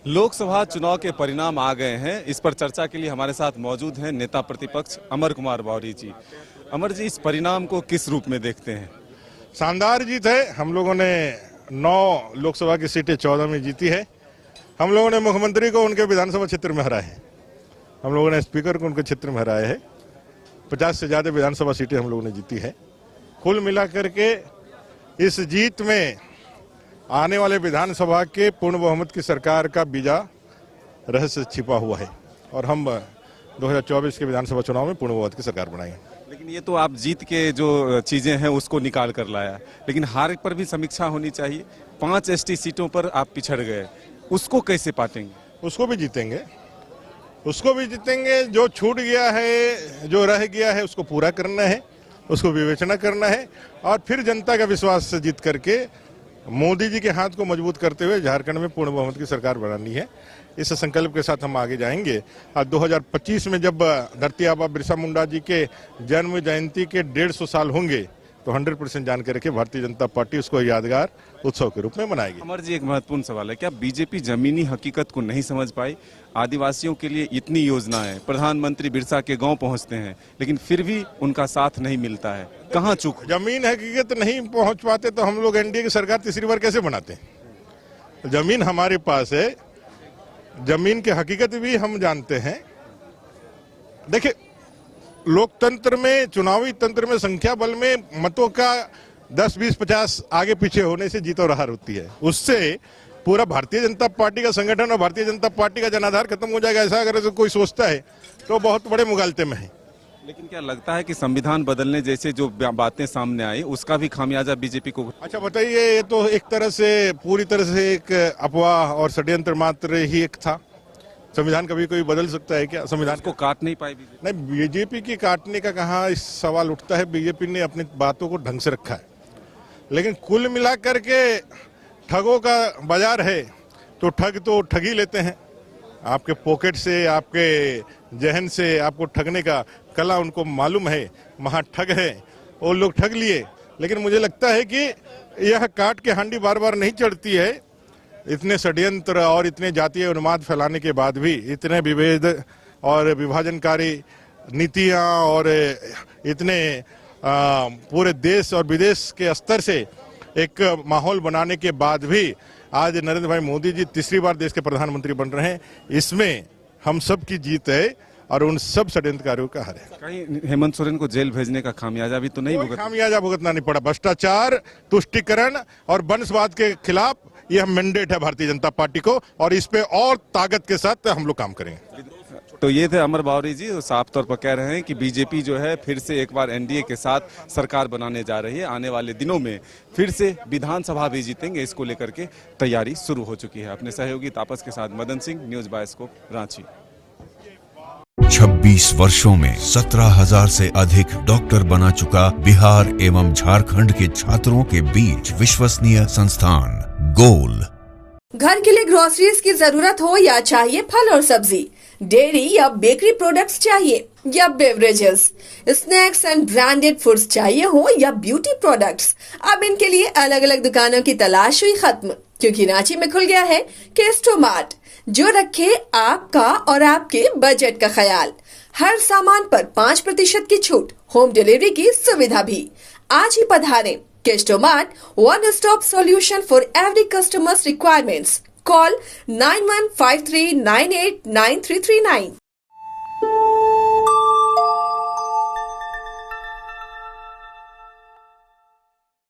लोकसभा चुनाव के परिणाम आ गए हैं। इस पर चर्चा के लिए हमारे साथ मौजूद हैं नेता प्रतिपक्ष अमर कुमार बावरी जी। अमर जी, इस परिणाम को किस रूप में देखते हैं? शानदार जीत है। हम लोगों ने 9 लोकसभा की सीटें 14 में जीती है। हम लोगों ने मुख्यमंत्री को उनके विधानसभा क्षेत्र में हराया है। हम लोगों ने स्पीकर को उनके क्षेत्र में हराया है। 50 से ज्यादा विधानसभा सीटें हम लोगों ने जीती है। कुल मिलाकर के इस जीत में आने वाले विधानसभा के पूर्ण बहुमत की सरकार का बीजा रहस्य छिपा हुआ है और हम 2024 के विधानसभा चुनाव में पूर्ण बहुमत की सरकार बनाएंगे। लेकिन ये तो आप जीत के जो चीजें हैं उसको निकाल कर लाया, लेकिन हार पर भी समीक्षा होनी चाहिए। 5 एसटी सीटों पर आप पिछड़ गए, उसको कैसे पाटेंगे? उसको भी जीतेंगे, उसको भी जीतेंगे। जो छूट गया है, जो रह गया है, उसको पूरा करना है, उसको विवेचना करना है और फिर जनता का विश्वास से जीत करके मोदी जी के हाथ को मजबूत करते हुए झारखंड में पूर्ण बहुमत की सरकार बनानी है। इस संकल्प के साथ हम आगे जाएंगे। आज 2025 में जब धरती आबा बिरसा मुंडा जी के जन्म जयंती के 150 साल होंगे तो 100% जान के रखे भारतीय जनता पार्टी उसको यादगार उत्सव के रूप में मनाएगी। अमर जी, एक महत्वपूर्ण सवाल है, क्या बीजेपी जमीनी हकीकत को नहीं समझ पाई? आदिवासियों के लिए इतनी योजनाएं, प्रधानमंत्री बिरसा के गांव पहुंचते हैं, लेकिन फिर भी उनका साथ नहीं मिलता है। कहां चूक? जमीन हकीकत नहीं पहुंच पाते तो हम लोग एनडीए की सरकार तीसरी बार कैसे बनाते हैं? जमीन हमारे पास है, जमीन की हकीकत भी हम जानते हैं। देखिए, लोकतंत्र में, चुनावी तंत्र में संख्या बल में मतों का 10, 20, 50 आगे पीछे होने से जीत और हार होती है। उससे पूरा भारतीय जनता पार्टी का संगठन और भारतीय जनता पार्टी का जनाधार खत्म हो जाएगा, ऐसा अगर कोई सोचता है तो बहुत बड़े मुगालते में है। लेकिन क्या लगता है कि संविधान बदलने जैसे जो बातें सामने आई उसका भी खामियाजा बीजेपी को? अच्छा बताइए, ये तो एक तरह से, पूरी तरह से एक अफवाह और षड्यंत्र मात्र ही एक था। संविधान कभी कोई बदल सकता है क्या? संविधान को काट नहीं पाई बीजेपी? नहीं, बीजेपी की काटने का कहाँ इस सवाल उठता है। बीजेपी ने अपनी बातों को ढंग से रखा है, लेकिन कुल मिलाकर के ठगों का बाजार है तो ठग तो ठग ही लेते हैं। आपके पॉकेट से, आपके जहन से आपको ठगने का कला उनको मालूम है। वहां ठग है, वो लोग ठग लिए। लेकिन मुझे लगता है कि यह काट के हांडी बार बार नहीं चढ़ती है। इतने षड्यंत्र और इतने जातीय उन्माद फैलाने के बाद भी, इतने विभेद और विभाजनकारी नीतियां और इतने पूरे देश और विदेश के स्तर से एक माहौल बनाने के बाद भी आज नरेंद्र भाई मोदी जी तीसरी बार देश के प्रधानमंत्री बन रहे हैं। इसमें हम सब की जीत है और उन सब षड्यंत्रकारियों का हार है। कहीं हेमंत सोरेन को जेल भेजने का खामियाजा भी तो नहीं भुगतना? खामियाजा भुगतना नहीं पड़ा। भ्रष्टाचार, तुष्टिकरण और वंशवाद के खिलाफ यह मैंडेट है भारतीय जनता पार्टी को और इस पे और ताकत के साथ हम लोग काम करेंगे। तो ये थे अमर बावरी जी, साफ तौर पर कह रहे हैं कि बीजेपी जो है फिर से एक बार एनडीए के साथ सरकार बनाने जा रही है। आने वाले दिनों में फिर से विधानसभा भी जीतेंगे, इसको लेकर के तैयारी शुरू हो चुकी है। अपने सहयोगी तापस के साथ मदन सिंह, न्यूज बायोस्कोप, रांची। 26 वर्षों में 17,000 से अधिक डॉक्टर बना चुका बिहार एवं झारखंड के छात्रों के बीच विश्वसनीय संस्थान गोल। घर के लिए ग्रोसरीज की जरूरत हो या चाहिए फल और सब्जी, डेयरी या बेकरी प्रोडक्ट्स चाहिए या beverages, snacks and branded foods चाहिए हो या ब्यूटी प्रोडक्ट्स, अब इनके लिए अलग अलग दुकानों की तलाश हुई खत्म, क्योंकि रांची में खुल गया है केस्टो मार्ट, जो रखे आपका और आपके बजट का ख्याल। हर सामान पर 5% की छूट, होम डिलीवरी की सुविधा भी। आज ही पधारें। Kesto mart, one stop solution for every customer's requirements. Call 9153989339.